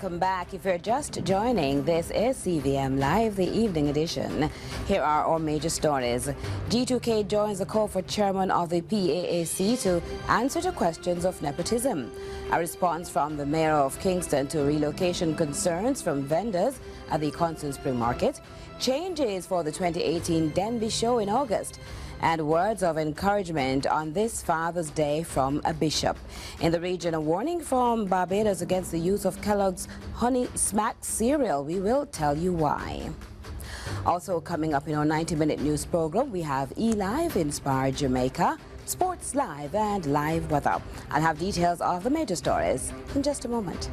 Welcome back. If you're just joining, this is CVM Live, the evening edition. Here are our major stories. G2K joins the call for chairman of the PAAC to answer to questions of nepotism. A response from the mayor of Kingston to relocation concerns from vendors at the Constant Spring Market. Changes for the 2018 Denby show in August. And words of encouragement on this Father's Day from a bishop. In the region, a warning from Barbados against the use of Kellogg's Honey Smack cereal. We will tell you why. Also coming up in our 90-minute news program, we have eLive, Inspired Jamaica, Sports Live and Live Weather. I'll have details of the major stories in just a moment.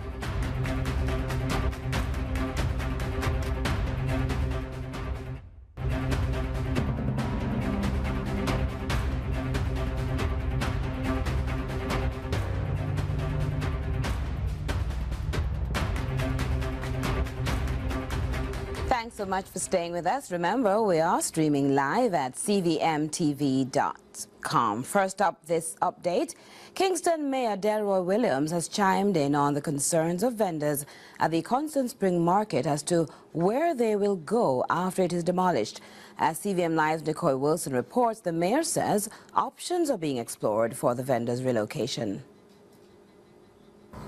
Thanks so much for staying with us. Remember, we are streaming live at cvmtv.com. First up, this update. Kingston Mayor Delroy Williams has chimed in on the concerns of vendors at the Constant Spring Market as to where they will go after it is demolished. As CVM Live's Nicole Wilson reports, the mayor says options are being explored for the vendors' relocation.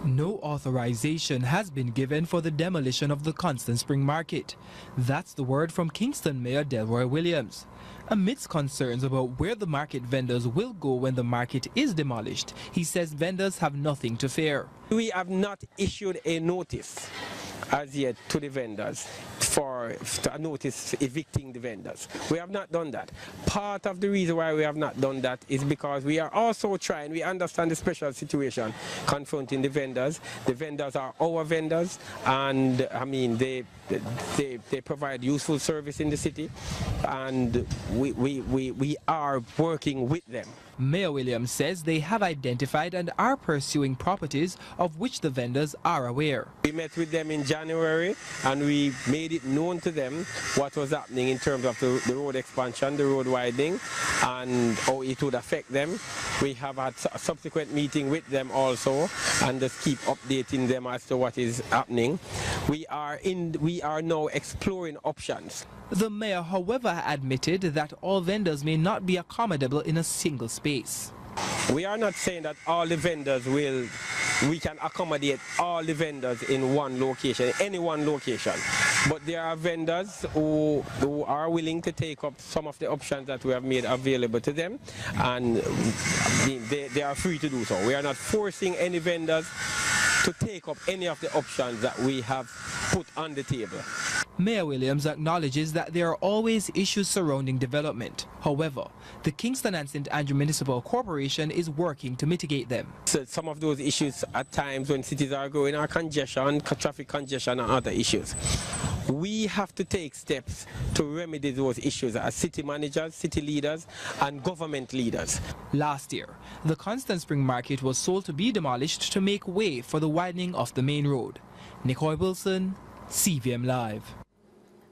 No authorization has been given for the demolition of the Constant Spring Market. That's the word from Kingston Mayor Delroy Williams. Amidst concerns about where the market vendors will go when the market is demolished, he says vendors have nothing to fear. We have not issued a notice as yet to the vendors for a notice evicting the vendors. We have not done that. Part of the reason why we have not done that is because we are also trying, we understand the special situation confronting the vendors. The vendors are our vendors, and I mean they provide useful service in the city, and we are working with them. Mayor Williams says they have identified and are pursuing properties of which the vendors are aware. We met with them in January and we made it known to them what was happening in terms of the road expansion, the road widening, and how it would affect them. We have had a subsequent meeting with them also and just keep updating them as to what is happening. We are now exploring options. The mayor, however, admitted that all vendors may not be accommodable in a single space. We are not saying that all the vendors we can accommodate all the vendors in one location, any one location. But there are vendors who are willing to take up some of the options that we have made available to them, and they are free to do so. We are not forcing any vendors to take up any of the options that we have put on the table. Mayor Williams acknowledges that there are always issues surrounding development. However, the Kingston and St. Andrew Municipal Corporation is working to mitigate them. So some of those issues at times when cities are growing are congestion, traffic congestion and other issues. We have to take steps to remedy those issues as city managers, city leaders and government leaders. Last year, the Constant Spring Market was sold to be demolished to make way for the widening of the main road. Nicole Wilson, CVM Live.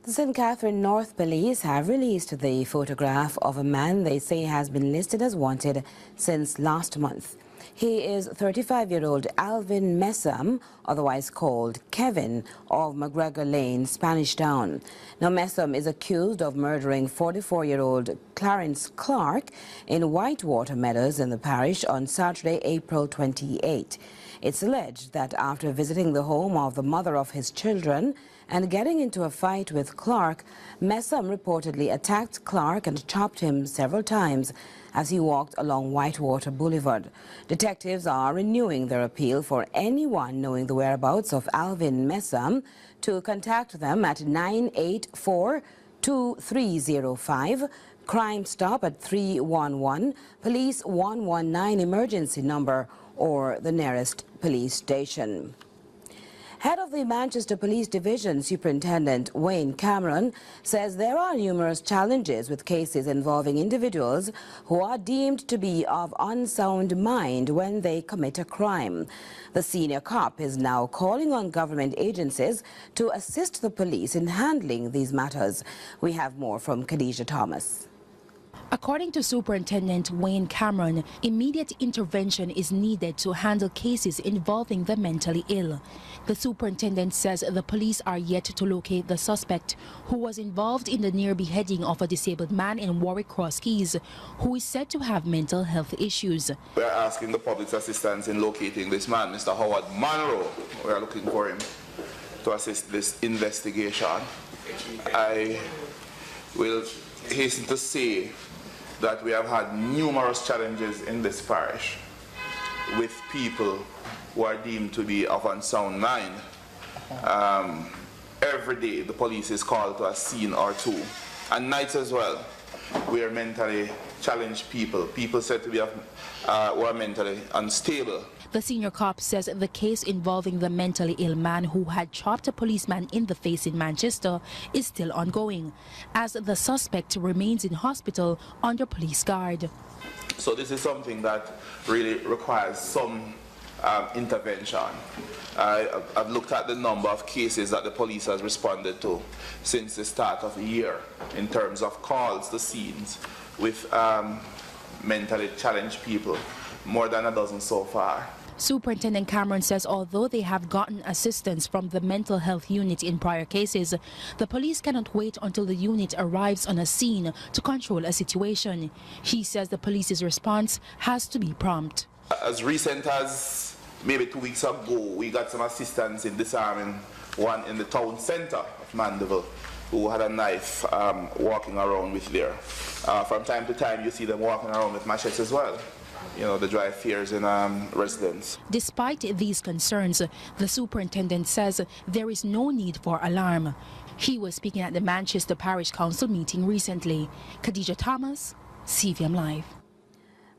The St. Catherine North Police have released the photograph of a man they say has been listed as wanted since last month. He is 35-year-old Alvin Messam, otherwise called Kevin, of McGregor Lane, Spanish Town. Now, Messam is accused of murdering 44-year-old Clarence Clark in Whitewater Meadows in the parish on Saturday, April 28. It's alleged that after visiting the home of the mother of his children and getting into a fight with Clark, Messam reportedly attacked Clark and chopped him several times as he walked along Whitewater Boulevard. Detectives are renewing their appeal for anyone knowing the whereabouts of Alvin Messam to contact them at 984-2305, Crime Stop at 311, Police 119 emergency number, or the nearest police station. Head of the Manchester Police Division, Superintendent Wayne Cameron, says there are numerous challenges with cases involving individuals who are deemed to be of unsound mind when they commit a crime. The senior cop is now calling on government agencies to assist the police in handling these matters. We have more from Khadija Thomas. According to Superintendent Wayne Cameron, immediate intervention is needed to handle cases involving the mentally ill. The superintendent says the police are yet to locate the suspect who was involved in the near beheading of a disabled man in Warwick Cross Keys, who is said to have mental health issues. We are asking the public's assistance in locating this man, Mr. Howard Monroe. We are looking for him to assist this investigation. I will hasten to say that we have had numerous challenges in this parish with people who are deemed to be of unsound mind. Every day the police is called to a scene or two, and nights as well, where mentally challenged people said to be who are mentally unstable. The senior cop says the case involving the mentally ill man who had chopped a policeman in the face in Manchester is still ongoing, as the suspect remains in hospital under police guard. So this is something that really requires some intervention. I've looked at the number of cases that the police has responded to since the start of the year in terms of calls to scenes with mentally challenged people, more than a dozen so far. Superintendent Cameron says although they have gotten assistance from the mental health unit in prior cases, the police cannot wait until the unit arrives on a scene to control a situation. He says the police's response has to be prompt. As recent as maybe 2 weeks ago, we got some assistance in disarming one in the town centre of Mandeville who had a knife walking around with there. From time to time you see them walking around with machetes as well. You know, the dry fears in residents. Despite these concerns, the superintendent says there is no need for alarm. He was speaking at the Manchester Parish Council meeting recently. Khadija Thomas, CVM Live.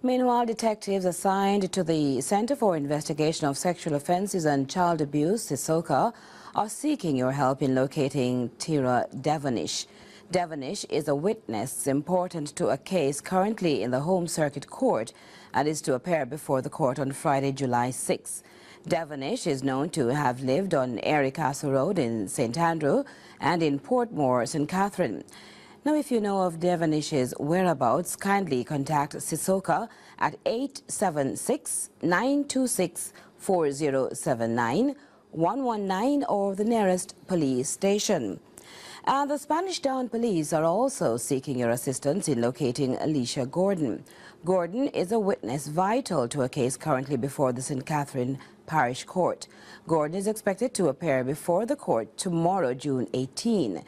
Meanwhile, detectives assigned to the Center for Investigation of Sexual Offences and Child Abuse, CISOCA, are seeking your help in locating Tira Devonish. Devonish is a witness important to a case currently in the Home Circuit Court and is to appear before the court on Friday, July 6. Devonish is known to have lived on Airy Castle Road in St. Andrew and in Portmore, St. Catherine. Now, if you know of Devonish's whereabouts, kindly contact CISOCA at 876-926-4079, 119 or the nearest police station. And the Spanish Town Police are also seeking your assistance in locating Alicia Gordon. Gordon is a witness vital to a case currently before the St. Catherine Parish Court. Gordon is expected to appear before the court tomorrow, June 18.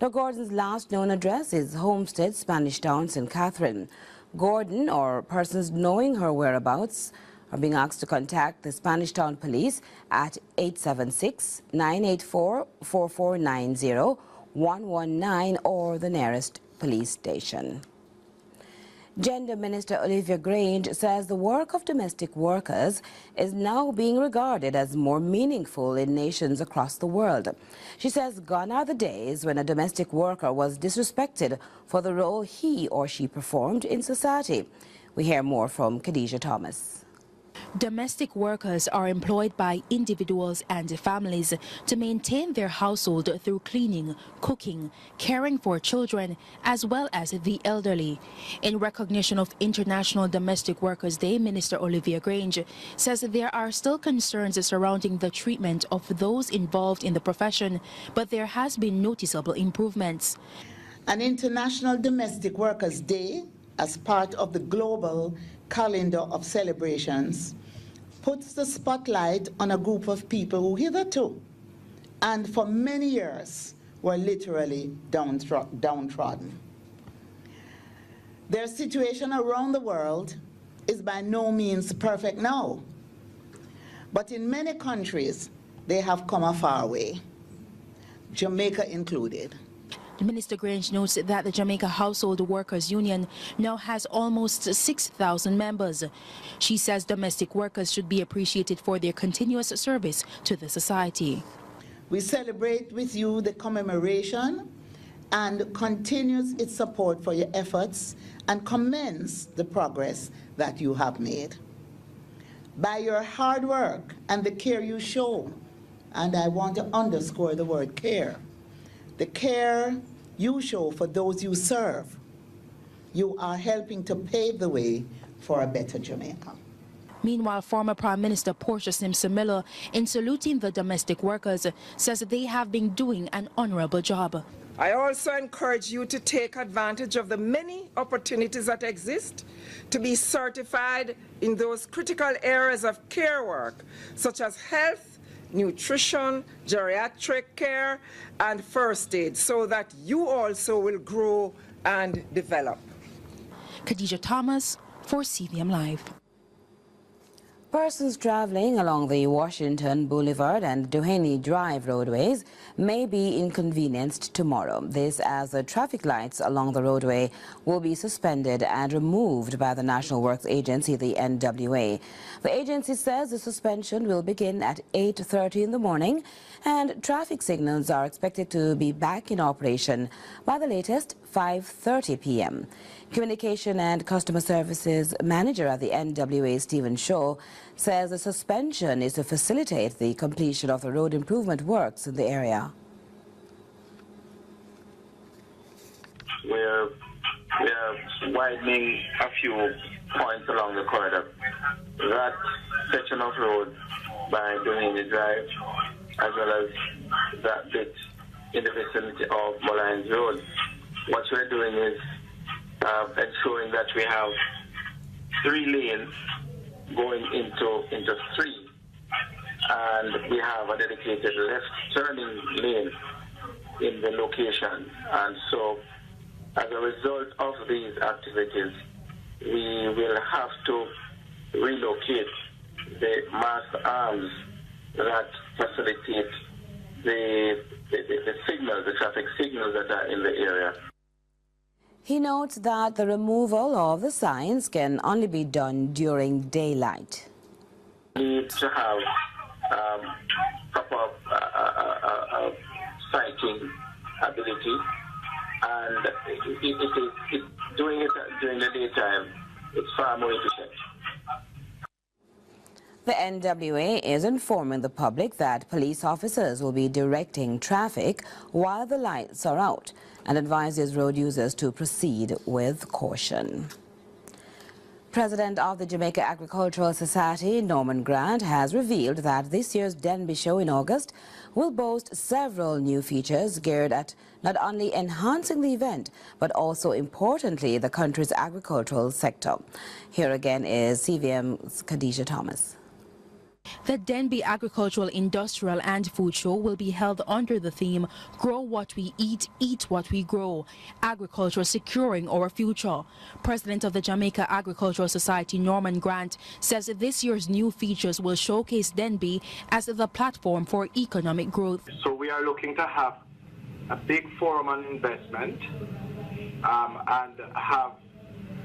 Now, Gordon's last known address is Homestead, Spanish Town, St. Catherine. Gordon, or persons knowing her whereabouts, are being asked to contact the Spanish Town Police at 876-984-4490, 119 or the nearest police station. Gender Minister Olivia Grange says the work of domestic workers is now being regarded as more meaningful in nations across the world. She says gone are the days when a domestic worker was disrespected for the role he or she performed in society. We hear more from Khadija Thomas. Domestic workers are employed by individuals and families to maintain their household through cleaning, cooking, caring for children, as well as the elderly. In recognition of International Domestic Workers Day, Minister Olivia Grange says there are still concerns surrounding the treatment of those involved in the profession, but there has been noticeable improvements. An International Domestic Workers Day, as part of the global calendar of celebrations, puts the spotlight on a group of people who hitherto and for many years were literally downtrodden. Their situation around the world is by no means perfect now, but in many countries they have come a far way, Jamaica included. Minister Grange notes that the Jamaica Household Workers Union now has almost 6,000 members. She says domestic workers should be appreciated for their continuous service to the society. We celebrate with you the commemoration and continues its support for your efforts and commends the progress that you have made. By your hard work and the care you show, and I want to underscore the word care, the care you show for those you serve, you are helping to pave the way for a better Jamaica. Meanwhile, former Prime Minister Portia Simpson Miller, in saluting the domestic workers, says they have been doing an honorable job. I also encourage you to take advantage of the many opportunities that exist to be certified in those critical areas of care work, such as health, nutrition, geriatric care, and first aid, so that you also will grow and develop. Khadija Thomas for CVM Live. Persons traveling along the Washington Boulevard and Duhaney Drive roadways may be inconvenienced tomorrow. This as the traffic lights along the roadway will be suspended and removed by the National Works Agency, the NWA. The agency says the suspension will begin at 8:30 in the morning and traffic signals are expected to be back in operation by the latest 5:30 p.m. Communication and Customer Services Manager at the NWA, Stephen Shaw, says the suspension is to facilitate the completion of the road improvement works in the area. We're widening a few points along the corridor. That section of road by Duhaney Drive, as well as that bit in the vicinity of Mullines Road. What we're doing is ensuring that we have 3 lanes going into 3, and we have a dedicated left turning lane in the location. And so, as a result of these activities, we will have to relocate the mast arms that facilitate the signals, the traffic signals that are in the area. He notes that the removal of the signs can only be done during daylight. We need to have proper sighting ability, and doing it during the daytime, it's far more efficient. The NWA is informing the public that police officers will be directing traffic while the lights are out and advises road users to proceed with caution. President of the Jamaica Agricultural Society, Norman Grant, has revealed that this year's Denby Show in August will boast several new features geared at not only enhancing the event, but also, importantly, the country's agricultural sector. Here again is CVM's Khadija Thomas. The Denby Agricultural, Industrial and Food Show will be held under the theme, Grow What We Eat, Eat What We Grow, Agriculture Securing Our Future. President of the Jamaica Agricultural Society, Norman Grant, says this year's new features will showcase Denby as the platform for economic growth. So we are looking to have a big forum on investment and have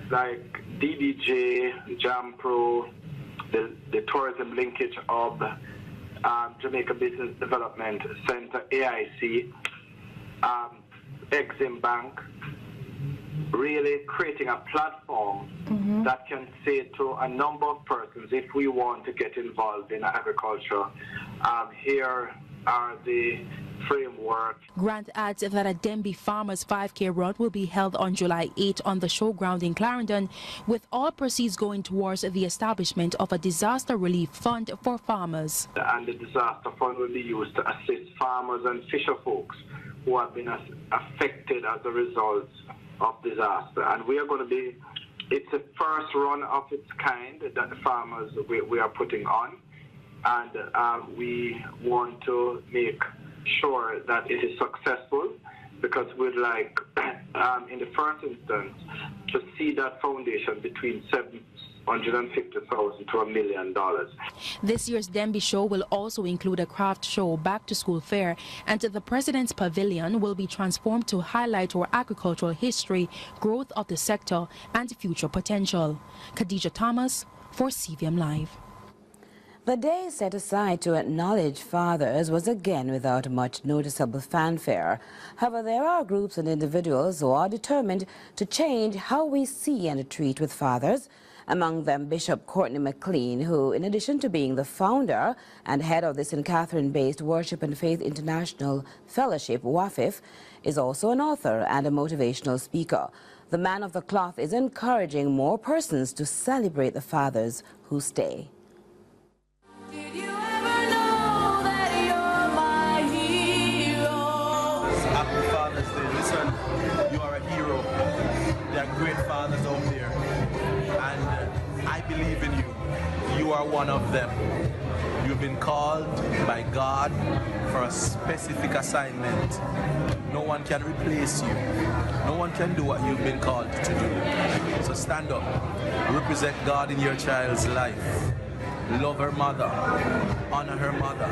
like DDJ, Jam Pro, the tourism linkage of Jamaica Business Development Center, AIC, Exim Bank, really creating a platform that can say to a number of persons, if we want to get involved in agriculture, here are the framework. Grant adds that a Denby Farmers 5K run will be held on July 8 on the showground in Clarendon, with all proceeds going towards the establishment of a disaster relief fund for farmers. And the disaster fund will be used to assist farmers and fisher folks who have been affected as a result of disaster. And we are going to be, it's the first run of its kind that the farmers we are putting on. And we want to make sure that it is successful, because we'd like, in the first instance, to see that foundation between $750,000 to $1 million. This year's Denby Show will also include a craft show, back to school fair, and the President's Pavilion will be transformed to highlight our agricultural history, growth of the sector, and future potential. Khadija Thomas for CVM Live. The day set aside to acknowledge fathers was again without much noticeable fanfare. However, there are groups and individuals who are determined to change how we see and treat with fathers. Among them, Bishop Courtney McLean, who, in addition to being the founder and head of the St. Catherine-based Worship and Faith International Fellowship, WAFIF, is also an author and a motivational speaker. The man of the cloth is encouraging more persons to celebrate the fathers who stay. Did you ever know that you're my hero? Happy Father's Day. Listen, you are a hero. There are great fathers out there. And I believe in you. You are one of them. You've been called by God for a specific assignment. No one can replace you. No one can do what you've been called to do. So stand up, represent God in your child's life. Love her mother, honor her mother,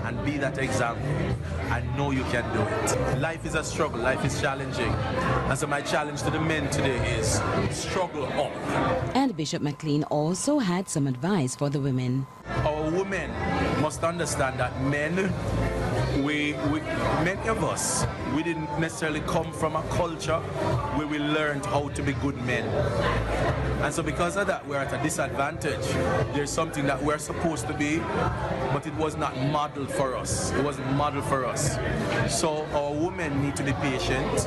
and be that example. I know you can do it. Life is a struggle, life is challenging. And so my challenge to the men today is struggle up. And Bishop McLean also had some advice for the women. Our women must understand that men, many of us, we didn't necessarily come from a culture where we learned how to be good men. And so because of that, we're at a disadvantage. There's something that we're supposed to be, but it was not modeled for us. It wasn't modeled for us. So our women need to be patient.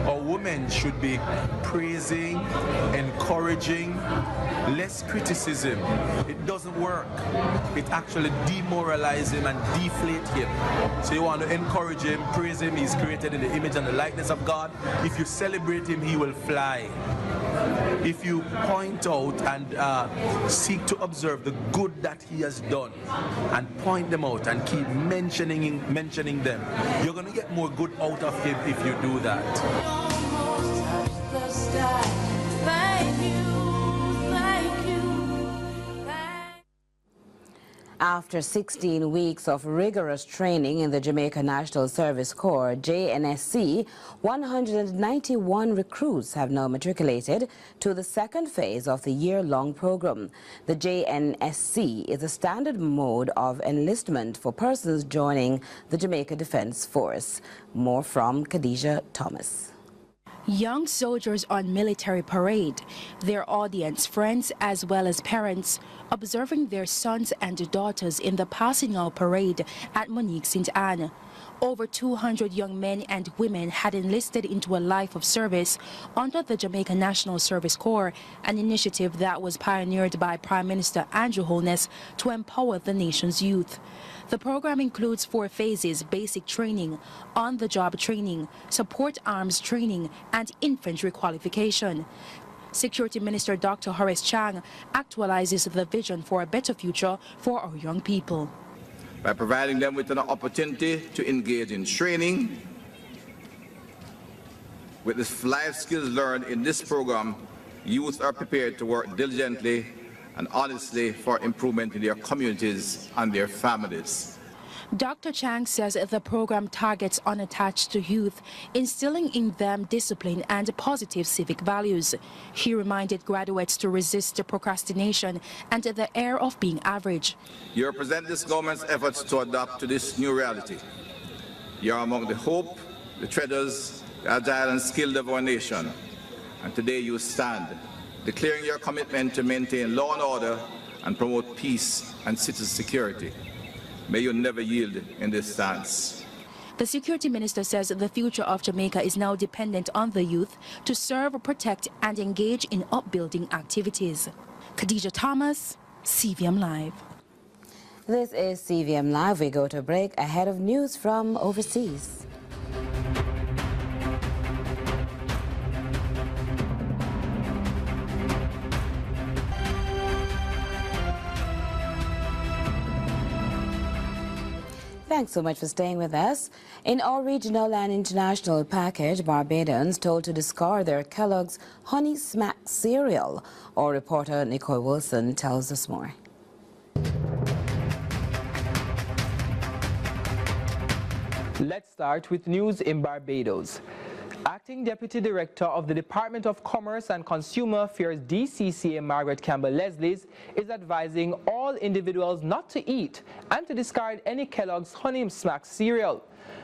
Our women should be praising, encouraging, less criticism. It doesn't work. It actually demoralizes him and deflates him. So you want to encourage him, praise him. He's created in the image and the likeness of God. If you celebrate him, he will fly. If you point out and seek to observe the good that he has done and point them out and keep mentioning them, you're going to get more good out of him if you do that. After 16 weeks of rigorous training in the Jamaica National Service Corps, JNSC, 191 recruits have now matriculated to the second phase of the year-long program. The JNSC is a standard mode of enlistment for persons joining the Jamaica Defense Force. More from Khadija Thomas. Young soldiers on military parade, their audience, friends as well as parents, observing their sons and daughters in the passing out parade at Monique St. Anne. Over 200 young men and women had enlisted into a life of service under the Jamaica National Service Corps, an initiative that was pioneered by Prime Minister Andrew Holness to empower the nation's youth. The program includes 4 phases: basic training, on-the-job training, support arms training, and infantry qualification. Security Minister Dr. Horace Chang actualizes the vision for a better future for our young people. By providing them with an opportunity to engage in training, with the life skills learned in this program, youth are prepared to work diligently and honestly for improvement in their communities and their families. Dr. Chang says the program targets unattached youth, instilling in them discipline and positive civic values. He reminded graduates to resist procrastination and the air of being average. You represent this government's efforts to adapt to this new reality. You are among the hope, the treaders, the agile and skilled of our nation. And today you stand, declaring your commitment to maintain law and order and promote peace and citizen security. May you never yield in this stance. The Security Minister says the future of Jamaica is now dependent on the youth to serve, protect, and engage in upbuilding activities. Khadija Thomas, CVM Live. This is CVM Live. We go to a break ahead of news from overseas. Thanks so much for staying with us. In our regional and international package, Barbadians told to discard their Kellogg's Honey Smack cereal. Our reporter Nicole Wilson tells us more. Let's start with news in Barbados. Acting Deputy Director of the Department of Commerce and Consumer Affairs DCCA, Margaret Campbell-Leslies, is advising all individuals not to eat and to discard any Kellogg's Honey Smack cereal.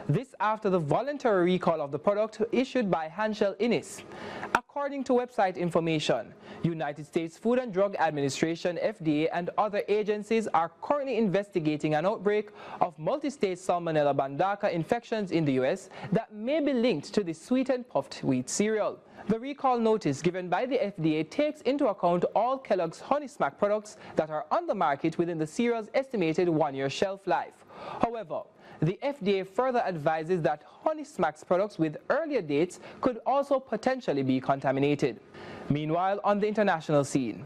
This after the voluntary recall of the product issued by Hanshell Innis. According to website information, United States Food and Drug Administration, FDA, and other agencies are currently investigating an outbreak of multi-stage Salmonella bandaka infections in the U.S. that may be linked to the sweetened puffed wheat cereal. The recall notice given by the FDA takes into account all Kellogg's Honey Smack products that are on the market within the cereal's estimated 1-year shelf life. However, the FDA further advises that Honey Smack's products with earlier dates could also potentially be contaminated. Meanwhile, on the international scene,